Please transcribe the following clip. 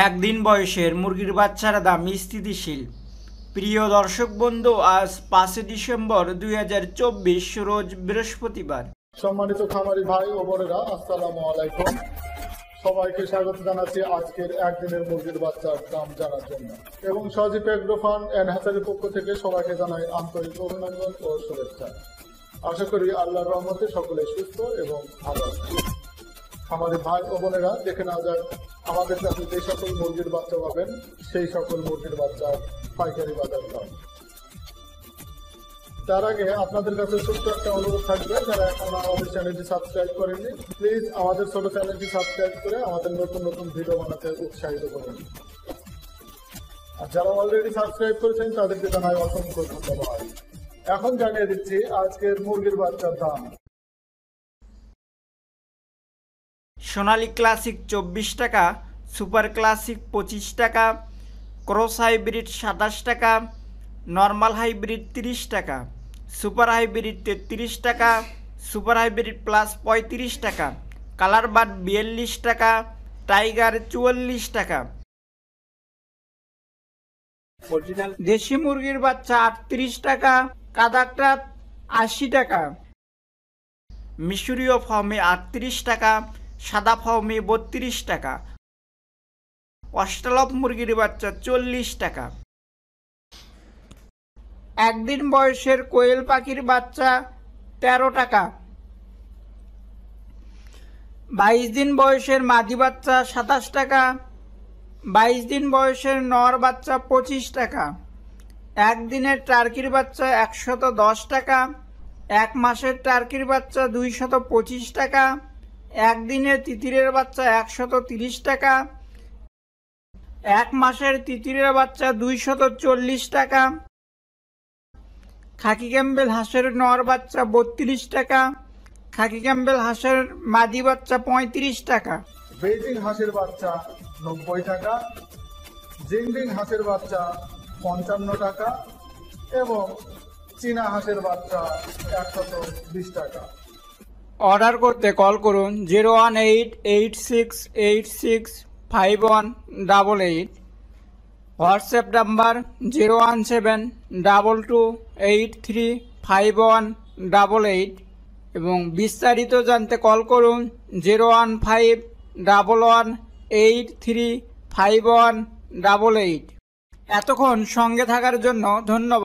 একদিন বয়সের মুরগির বাচ্চার দাম স্থিতিশীল। প্রিয় দর্শক বন্ধু, আজ 5 ডিসেম্বর 2024 রোজ বৃহস্পতিবার। সম্মানিত খামারি ভাই ও বোনেরা, আসসালামু আলাইকুম। সবাইকে স্বাগত জানাচ্ছি আজকের একদিনের মুরগির বাচ্চার দাম জানার জন্য এবং সজীব এগ্রো ফার্ম এন্ড হ্যাচারির পক্ষ থেকে সবাইকে জানাই আন্তরিক অভিনন্দন ও শুভেচ্ছা। আশা করি আল্লাহর রহমতে সকলে সুস্থ এবং ভালো আছে। খামারি ভাই ও বোনেরা, দেখে না যাক আমাদের কাছে যে সকল মুরগির বাচ্চা পাবেন সেই সকল মুরগির বাচ্চার পাইকারি বাজার দাম। তার আগে আপনাদের কাছে ছোট্ট একটা অনুরোধ থাকবে, যারা এখন আমাদের চ্যানেলটি সাবস্ক্রাইব করেননি, প্লিজ আমাদের ছোট চ্যানেলটি সাবস্ক্রাইব করে আমাদের নতুন নতুন ভিডিও বানাতে উৎসাহিত করুন। আর যারা অলরেডি সাবস্ক্রাইব করেছেন তাদেরকে জানাই অসংখ্য ধন্যবাদ। এখন জানিয়ে দিচ্ছি আজকের মুরগির বাচ্চার দাম। সোনালী ক্লাসিক 24 টাকা, সুপার ক্লাসিক 25 টাকা, ক্রস হাইব্রিড 27 টাকা, নর্মাল হাইব্রিড 30 টাকা, সুপার হাইব্রিড 33 টাকা, সুপার হাইব্রিড প্লাস 35 টাকা, কালার বার্ড 42 টাকা, টাইগার 44 টাকা। দেশি মুরগির বাচ্চা 38 টাকা, কাদাকটা 80 টাকা, মিশরীয় ফার্মে 38 টাকা, সাদা ফার্মে 32 টাকা, অস্ট্রেলপ মুরগির বাচ্চা 40 টাকা। একদিন বয়সের কোয়েল পাখির বাচ্চা 13 টাকা। 22 দিন বয়সের মাদি বাচ্চা 27 টাকা। 22 দিন বয়সের নর বাচ্চা 25 টাকা। একদিনের টার্কির বাচ্চা 110 টাকা। এক মাসের টার্কির বাচ্চা 225 টাকা। একদিনের তিতিরের বাচ্চা 130 টাকা। এক মাসের তিতিরের বাচ্চা 240 টাকা। খাকি ক্যাম্বেল হাঁসের নর বাচ্চা 32 টাকা। খাকি ক্যাম্বেল হাঁসের মাদি বাচ্চা 35 টাকা। বেইজিং হাঁসের বাচ্চা 90 টাকা, জিংডিং হাঁসের বাচ্চা 55 টাকা এবং চীনা হাঁসের বাচ্চা 120 টাকা। অর্ডার করতে কল করুন 01886865188, হোয়াটসঅ্যাপ নাম্বার 01722835188 এবং বিস্তারিত জানতে কল করুন 01511835188। এতক্ষণ সঙ্গে থাকার জন্য ধন্যবাদ।